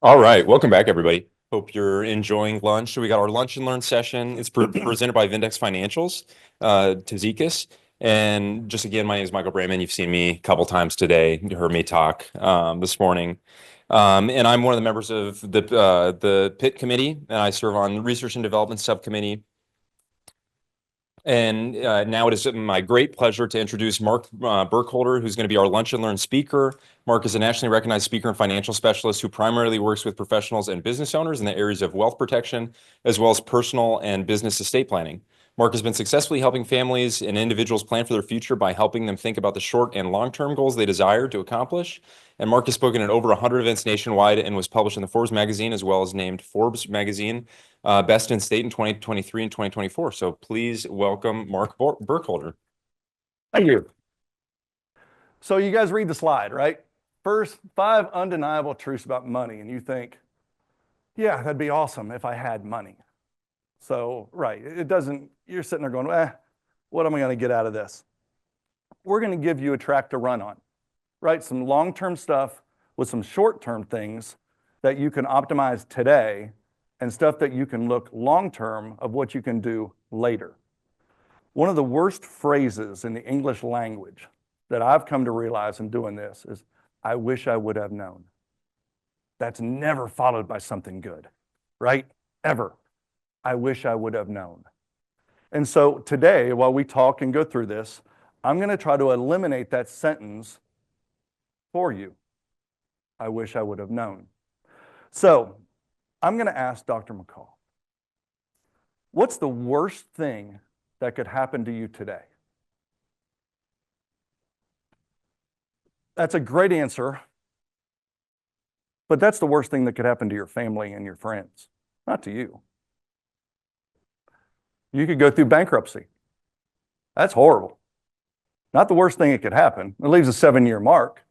All right, welcome back, everybody. Hope you're enjoying lunch. So we got our lunch and learn session. It's presented by Vindex Financials, Tazikis. And just again, my name is Michael Brayman. You've seen me a couple times today. You heard me talk this morning. And I'm one of the members of the PIT committee, and I serve on the Research and Development Subcommittee. And now it is my great pleasure to introduce Mark Burkholder, who's going to be our Lunch and Learn speaker. Mark is a nationally recognized speaker and financial specialist who primarily works with professionals and business owners in the areas of wealth protection, as well as personal and business estate planning. Mark has been successfully helping families and individuals plan for their future by helping them think about the short and long-term goals they desire to accomplish. And Mark has spoken at over 100 events nationwide and was published in the Forbes magazine, as well as named Forbes magazine Best in State in 2023 and 2024. So please welcome Mark Burkholder. Thank you. So you guys read the slide, right? First, 5 undeniable truths about money. And you think, yeah, that'd be awesome if I had money. So, right, it doesn't, you're sitting there going, what am I going to get out of this? We're going to give you a track to run on, right? Some long-term stuff with some short-term things that you can optimize today and stuff that you can look long-term of what you can do later. One of the worst phrases in the English language that I've come to realize in doing this is, I wish I would have known. That's never followed by something good, right? Ever. I wish I would have known. And so today, while we talk and go through this, I'm going to try to eliminate that sentence for you. I wish I would have known. So I'm going to ask Dr. McCall, what's the worst thing that could happen to you today? That's a great answer, but that's the worst thing that could happen to your family and your friends, not to you. You could go through bankruptcy. That's horrible. Not the worst thing that could happen. It leaves a 7-year mark,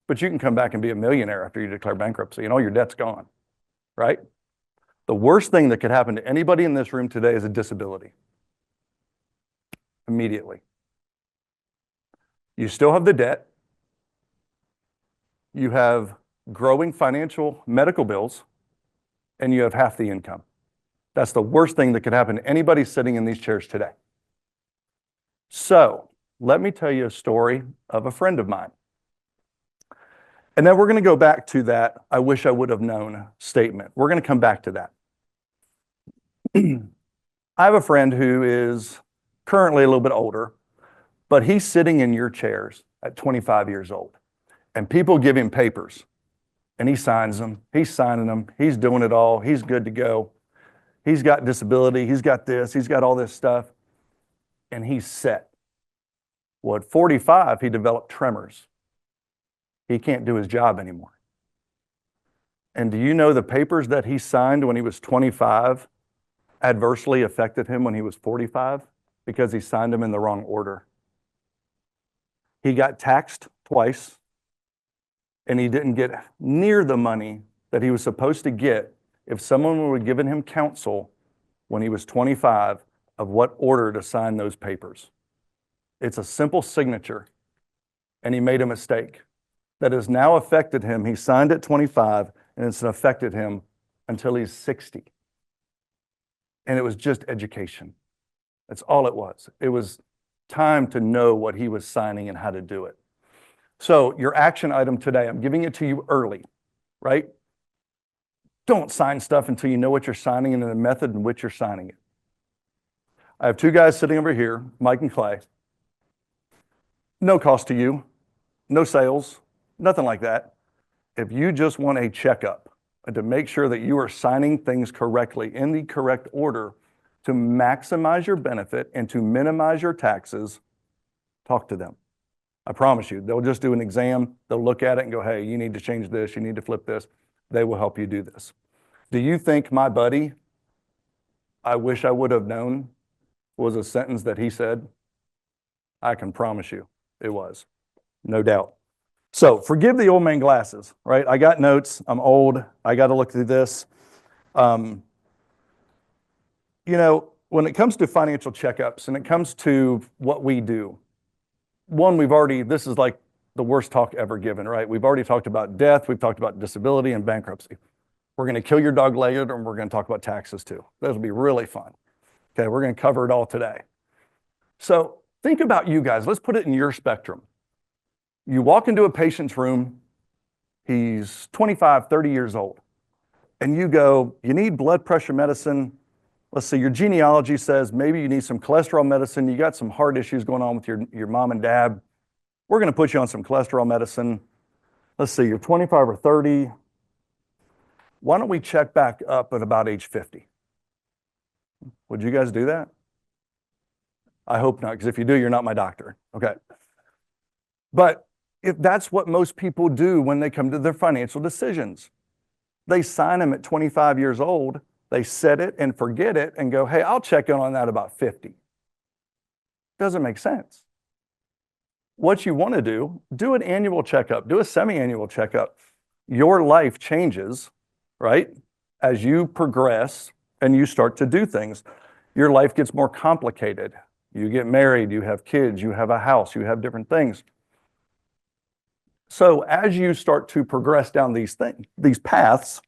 but you can come back and be a millionaire after you declare bankruptcy and all your debt's gone, right? The worst thing that could happen to anybody in this room today is a disability. Immediately. You still have the debt. You have growing financial medical bills, and you have half the income. That's the worst thing that could happen to anybody sitting in these chairs today. So let me tell you a story of a friend of mine. And then we're going to go back to that I wish I would have known statement. We're going to come back to that. I have a friend who is currently a little bit older, but he's sitting in your chairs at 25 years old. And people give him papers, and he signs them. He's signing them. He's doing it all. He's good to go. He's got disability. He's got this. He's got all this stuff. And he's set. Well, at 45, he developed tremors. He can't do his job anymore. And do you know the papers that he signed when he was 25 adversely affected him when he was 45? Because he signed them in the wrong order. He got taxed twice, and he didn't get near the money that he was supposed to get if someone would have given him counsel when he was 25 of what order to sign those papers. It's a simple signature, and he made a mistake that has now affected him. He signed at 25, and it's affected him until he's 60. And it was just education. That's all it was. It was time to know what he was signing and how to do it. So your action item today, I'm giving it to you early, right? Don't sign stuff until you know what you're signing and the method in which you're signing it. I have 2 guys sitting over here, Mike and Clay. No cost to you, no sales, nothing like that. If you just want a checkup and to make sure that you are signing things correctly in the correct order to maximize your benefit and to minimize your taxes, talk to them. I promise you, they'll just do an exam. They'll look at it and go, hey, you need to change this. You need to flip this. They will help you do this. Do you think my buddy, I wish I would have known, was a sentence that he said? I can promise you it was. No doubt. So forgive the old man glasses, right? I got notes. I'm old. I got to look through this. You know, when it comes to financial checkups and it comes to what we do, one, this is like the worst talk ever given, right? We've already talked about death. We've talked about disability and bankruptcy. We're going to kill your dog later, and we're going to talk about taxes too. Those will be really fun. Okay, we're going to cover it all today. So think about you guys. Let's put it in your spectrum. You walk into a patient's room, he's 25, 30 years old, and you go, you need blood pressure medicine. Let's see, your genealogy says maybe you need some cholesterol medicine. You got some heart issues going on with your mom and dad. We're going to put you on some cholesterol medicine. Let's see, you're 25 or 30. Why don't we check back up at about age 50? Would you guys do that? I hope not, because if you do, you're not my doctor. Okay. But if that's what most people do when they come to their financial decisions, they sign them at 25 years old, they set it and forget it and go, hey, I'll check in on that about 50. Doesn't make sense. What you want to do an annual checkup, do a semi-annual checkup. Your life changes, right? As you progress and you start to do things, your life gets more complicated. You get married, you have kids, you have a house, you have different things. So as you start to progress down these paths,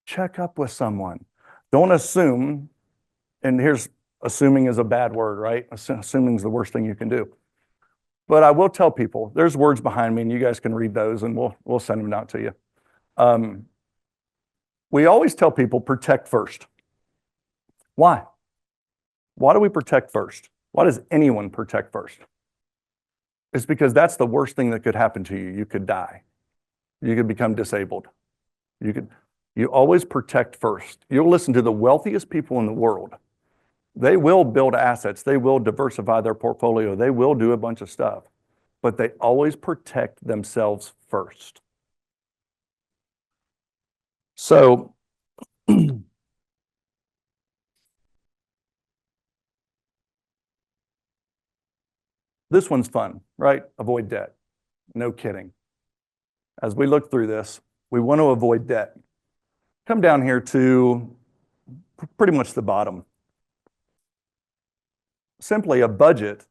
check up with someone. Don't assume, and here's assuming is a bad word, right? Assuming is the worst thing you can do. But I will tell people, there's words behind me and you guys can read those and we'll send them out to you. We always tell people protect first. Why? Why do we protect first? Why does anyone protect first? It's because that's the worst thing that could happen to you. You could die. You could become disabled. You always protect first. You'll listen to the wealthiest people in the world. They will build assets. They will diversify their portfolio. They will do a bunch of stuff, but they always protect themselves first. So this one's fun, right? Avoid debt. No kidding. As we look through this, we want to avoid debt. Come down here to pretty much the bottom. Simply, a budget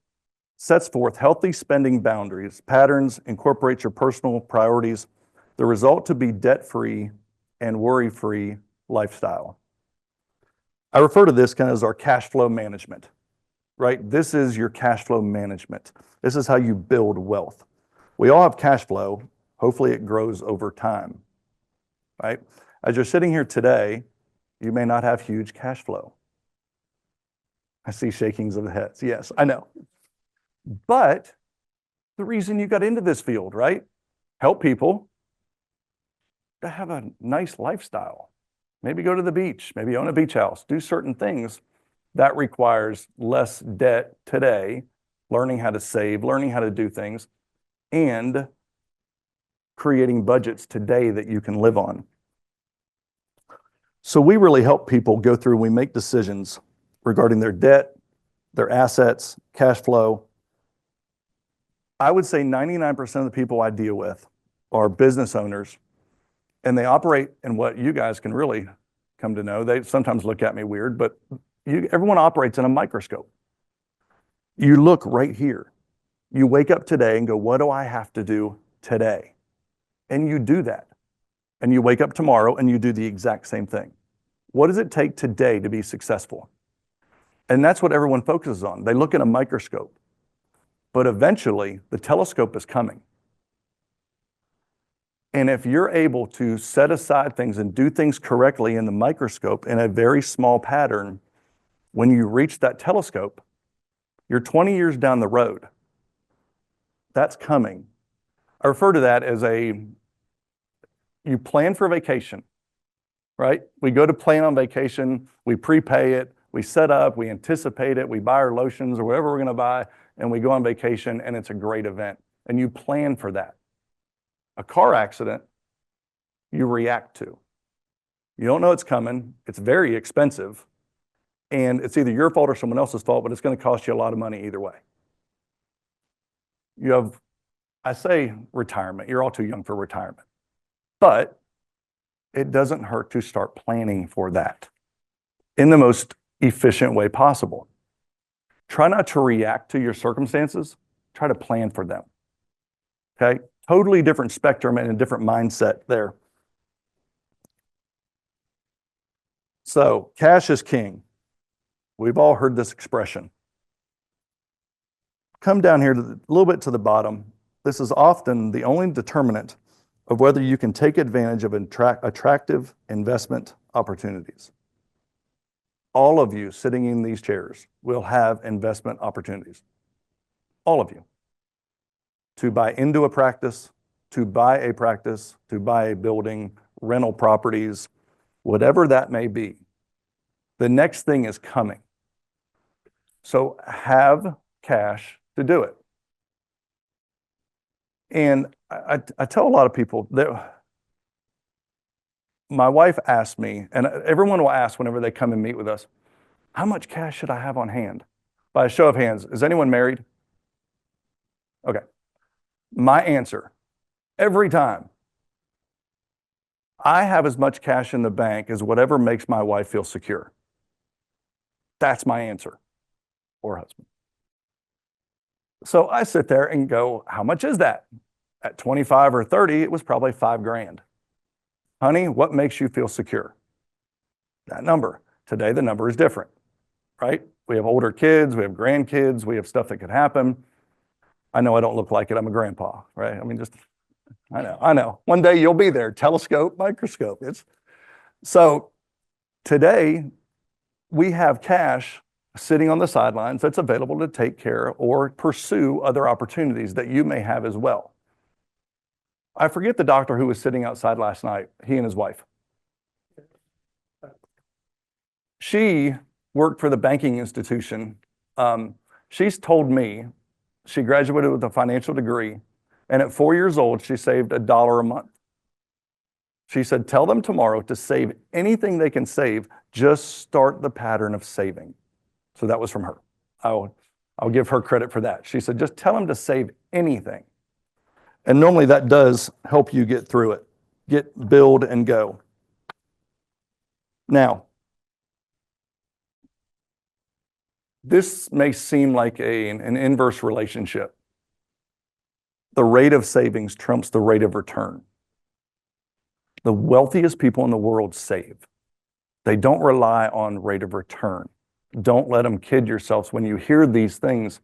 sets forth healthy spending boundaries, patterns, incorporates your personal priorities, the result to be debt-free and worry-free lifestyle. I refer to this kind of as our cash flow management, right? This is your cash flow management. This is how you build wealth. We all have cash flow. Hopefully it grows over time, right? As you're sitting here today, you may not have huge cash flow. I see shakings of the heads. Yes, I know. But the reason you got into this field, right? Help people to have a nice lifestyle. Maybe go to the beach, maybe own a beach house, do certain things. That requires less debt today, learning how to save, learning how to do things, and creating budgets today that you can live on. So we really help people go through, we make decisions regarding their debt, their assets, cash flow. I would say 99% of the people I deal with are business owners, and they operate in what you guys can really come to know. They sometimes look at me weird, but everyone operates in a microscope. You look right here. You wake up today and go, what do I have to do today? And you do that. And you wake up tomorrow and you do the exact same thing. What does it take today to be successful? And that's what everyone focuses on. They look at a microscope, but eventually the telescope is coming. And if you're able to set aside things and do things correctly in the microscope in a very small pattern, when you reach that telescope, you're 20 years down the road. That's coming. I refer to that as you plan for vacation, right? We go to plan on vacation, we prepay it, we set up, we anticipate it, we buy our lotions or whatever we're going to buy, and we go on vacation, and it's a great event. And you plan for that. A car accident, you react to. You don't know it's coming. It's very expensive. And it's either your fault or someone else's fault, but it's going to cost you a lot of money either way. You have, I say retirement. You're all too young for retirement. But it doesn't hurt to start planning for that in the most efficient way possible. Try not to react to your circumstances. Try to plan for them. Okay? Totally different spectrum and a different mindset there. So cash is king. We've all heard this expression. Come down here to a little bit to the bottom. This is often the only determinant of whether you can take advantage of attractive investment opportunities. All of you sitting in these chairs will have investment opportunities. All of you. To buy into a practice, to buy a practice, to buy a building, rental properties, whatever that may be. The next thing is coming. So have cash to do it. And I tell a lot of people that my wife asked me, and everyone will ask whenever they come and meet with us, how much cash should I have on hand? By a show of hands, is anyone married? Okay. My answer, every time, I have as much cash in the bank as whatever makes my wife feel secure. That's my answer, or husband. So I sit there and go, how much is that? At 25 or 30, it was probably $5,000. Honey, what makes you feel secure? That number. Today, the number is different, right? We have older kids, we have grandkids, we have stuff that could happen. I know I don't look like it. I'm a grandpa, right? I mean, I know. One day you'll be there, telescope, microscope. So today, we have cash sitting on the sidelines that's available to take care or pursue other opportunities that you may have as well. I forget the doctor who was sitting outside last night, he and his wife. She worked for the banking institution. She's told me she graduated with a financial degree, and at 4 years old, she saved $1 a month. She said, tell them tomorrow to save anything they can save, just start the pattern of saving. So that was from her. I'll give her credit for that. She said, just tell them to save anything. And normally that does help you get through it, build and go. Now, this may seem like an inverse relationship. The rate of savings trumps the rate of return. The wealthiest people in the world save. They don't rely on rate of return. Don't let them kid yourselves when you hear these things.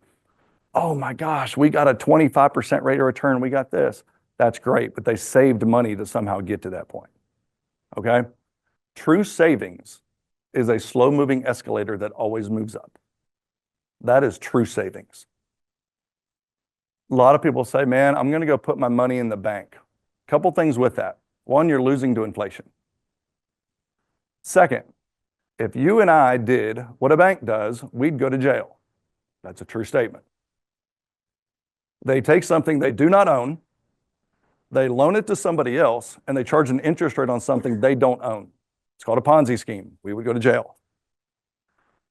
Oh my gosh, we got a 25% rate of return. We got this. That's great, but they saved money to somehow get to that point. Okay? True savings is a slow-moving escalator that always moves up. That is true savings. A lot of people say, man, I'm going to go put my money in the bank. A couple things with that. One, you're losing to inflation. Second, if you and I did what a bank does, we'd go to jail. That's a true statement. They take something they do not own, they loan it to somebody else, and they charge an interest rate on something they don't own. It's called a Ponzi scheme. We would go to jail.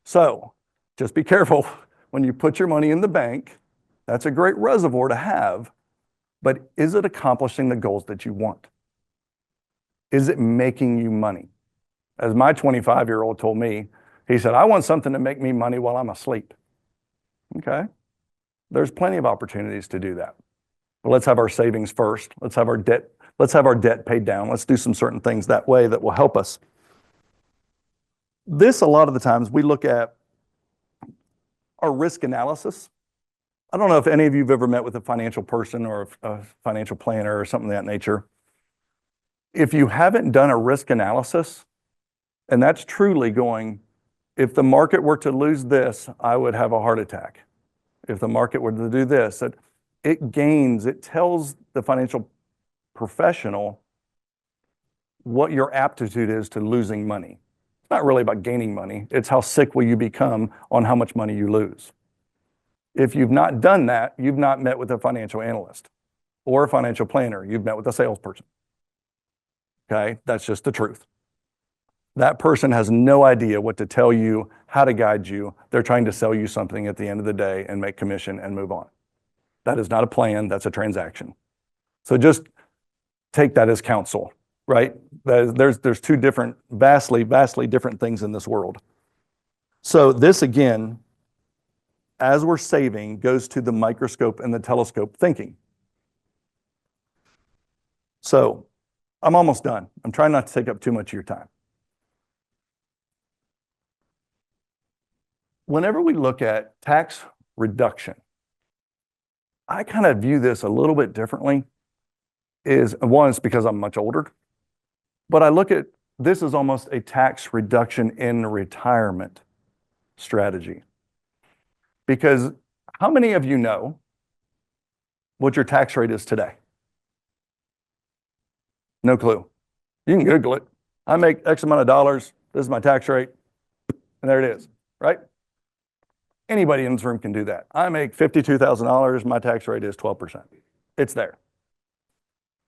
So just be careful when you put your money in the bank. That's a great reservoir to have, but is it accomplishing the goals that you want? Is it making you money? As my 25-year-old told me, he said, I want something to make me money while I'm asleep. Okay. There's plenty of opportunities to do that. But let's have our savings first. Let's have our debt paid down. Let's do some certain things that way that will help us. This, a lot of the times, we look at our risk analysis. I don't know if any of you have ever met with a financial person or a financial planner or something of that nature. If you haven't done a risk analysis, and that's truly going, if the market were to lose this, I would have a heart attack. If the market were to do this, it tells the financial professional what your aptitude is to losing money. It's not really about gaining money. It's how sick will you become on how much money you lose. If you've not done that, you've not met with a financial analyst or a financial planner. You've met with a salesperson. Okay, that's just the truth. That person has no idea what to tell you, how to guide you. They're trying to sell you something at the end of the day and make commission and move on. That is not a plan, that's a transaction. So just take that as counsel, right? There's two different, vastly different things in this world. So this again, as we're saving, goes to the microscope and the telescope thinking. So I'm almost done. I'm trying not to take up too much of your time. whenever we look at tax reduction, I kind of view this a little bit differently. One, it's because I'm much older, but I look at this as almost a tax reduction in retirement strategy. Because how many of you know what your tax rate is today? No clue. You can Google it. I make X amount of dollars. This is my tax rate. And there it is, right? Anybody in this room can do that. I make $52,000. My tax rate is 12%. It's there.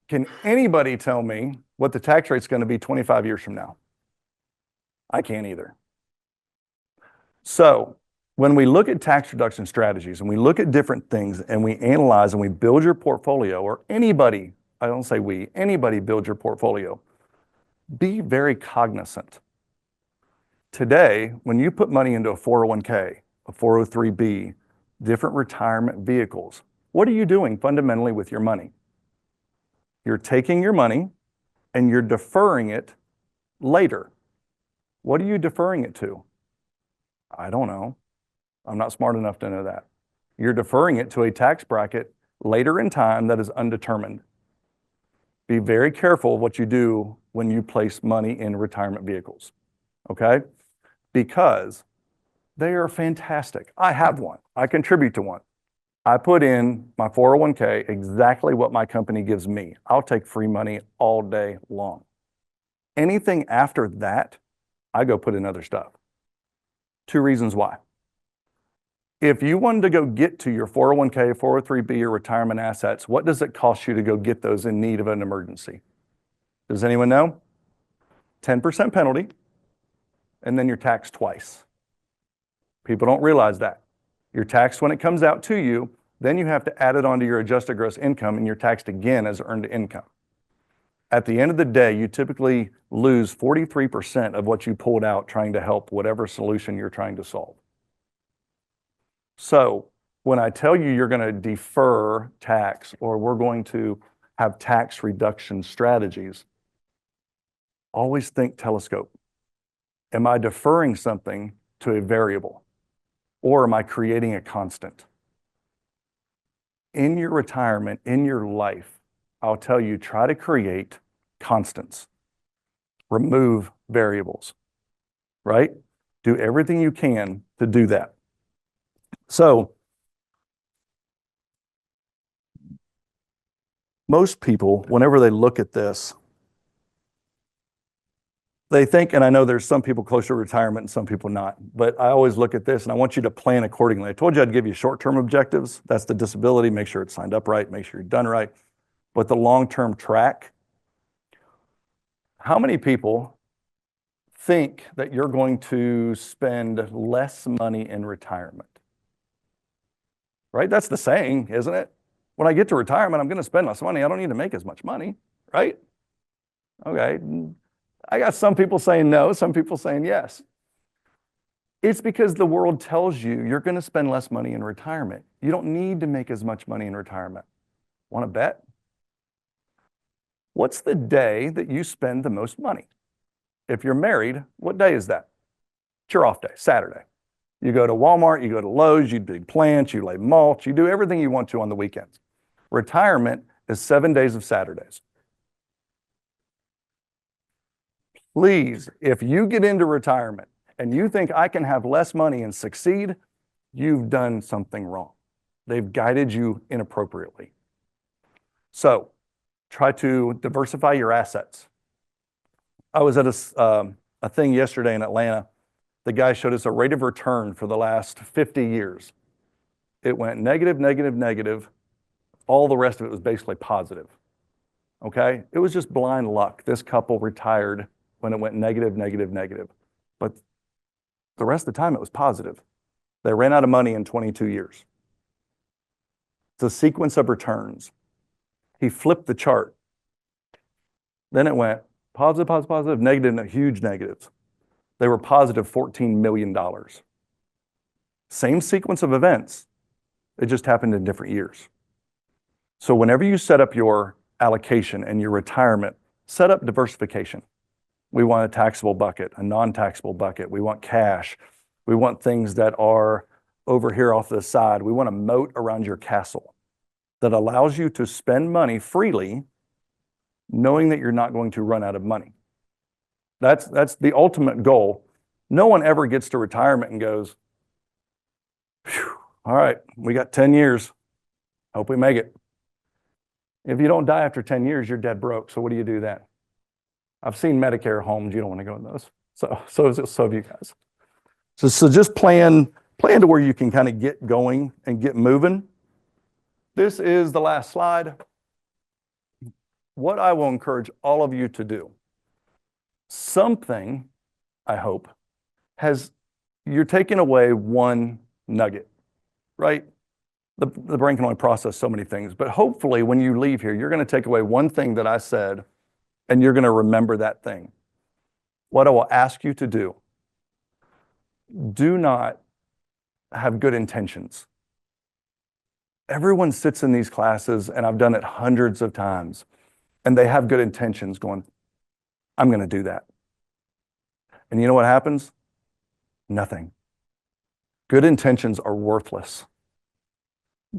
Can anybody tell me what the tax rate's going to be 25 years from now? I can't either. So when we look at tax reduction strategies and we look at different things and we analyze and we build your portfolio, or anybody, I don't say we, anybody build your portfolio, be very cognizant. Today, when you put money into a 401k, a 403b, different retirement vehicles, what are you doing fundamentally with your money? You're taking your money and you're deferring it later. What are you deferring it to? I don't know. I'm not smart enough to know that. You're deferring it to a tax bracket later in time that is undetermined. Be very careful of what you do when you place money in retirement vehicles, okay? Because they are fantastic. I have one. I contribute to one. I put in my 401k exactly what my company gives me. I'll take free money all day long. Anything after that, I go put in other stuff. 2 reasons why. If you wanted to go get to your 401k, 403b, or retirement assets, what does it cost you to go get those in need of an emergency? Does anyone know? 10% penalty, and then you're taxed twice. People don't realize that. You're taxed when it comes out to you, then you have to add it onto your adjusted gross income, and you're taxed again as earned income. At the end of the day, you typically lose 43% of what you pulled out trying to help whatever solution you're trying to solve. So when I tell you you're going to defer tax or we're going to have tax reduction strategies, always think telescope. Am I deferring something to a variable, or am I creating a constant? In your retirement, in your life, I'll tell you, try to create constants. Remove variables, right? Do everything you can to do that. So most people, whenever they look at this, they think, and I know there's some people closer to retirement and some people not, but I always look at this and I want you to plan accordingly. I told you I'd give you short-term objectives. That's the disability. Make sure it's signed up right. Make sure you're done right. But the long-term track, how many people think that you're going to spend less money in retirement? Right? That's the saying, isn't it? When I get to retirement, I'm going to spend less money. I don't need to make as much money, right? Okay. I got some people saying no, some people saying yes. It's because the world tells you you're going to spend less money in retirement. You don't need to make as much money in retirement. Want to bet? What's the day that you spend the most money? If you're married, what day is that? It's your off day, Saturday. You go to Walmart, you go to Lowe's, you dig plants, you lay mulch, you do everything you want to on the weekends. Retirement is 7 days of Saturdays. Please, if you get into retirement and you think I can have less money and succeed, you've done something wrong. They've guided you inappropriately. So try to diversify your assets. I was at a thing yesterday in Atlanta. The guy showed us a rate of return for the last 50 years. It went negative, negative, negative. All the rest of it was basically positive. Okay? It was just blind luck. This couple retired when it went negative, negative, negative. But the rest of the time it was positive. They ran out of money in 22 years. It's a sequence of returns. He flipped the chart. Then it went positive, positive, positive, negative, huge negatives. They were positive $14 million. Same sequence of events. It just happened in different years. So whenever you set up your allocation and your retirement, set up diversification. We want a taxable bucket, a non-taxable bucket. We want cash. We want things that are over here off the side. We want a moat around your castle that allows you to spend money freely, knowing that you're not going to run out of money. That's the ultimate goal. No one ever gets to retirement and goes, all right, we got 10 years. Hope we make it. If you don't die after 10 years, you're dead broke. So what do you do then? I've seen Medicare homes. You don't want to go in those. So have you guys. So just plan to where you can kind of get going and get moving. This is the last slide. What I will encourage all of you to do, something, I hope, you're taking away one nugget, right? The brain can only process so many things, but hopefully when you leave here, you're going to take away one thing that I said, and you're going to remember that thing. What I will ask you to do not have good intentions. Everyone sits in these classes, and I've done it hundreds of times, and they have good intentions going, I'm going to do that. And you know what happens? Nothing. Good intentions are worthless.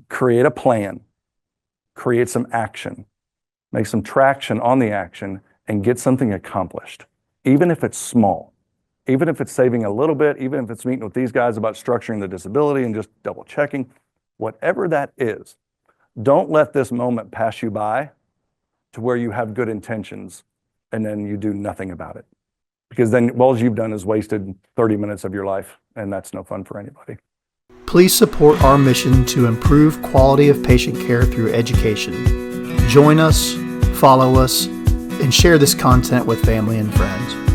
Create a plan, create some action, make some traction on the action, and get something accomplished. Even if it's small, even if it's saving a little bit, even if it's meeting with these guys about structuring the disability and just double checking, whatever that is, don't let this moment pass you by to where you have good intentions and then you do nothing about it. Because then all you've done is wasted 30 minutes of your life, and that's no fun for anybody. Please support our mission to improve quality of patient care through education. Join us, follow us, and share this content with family and friends.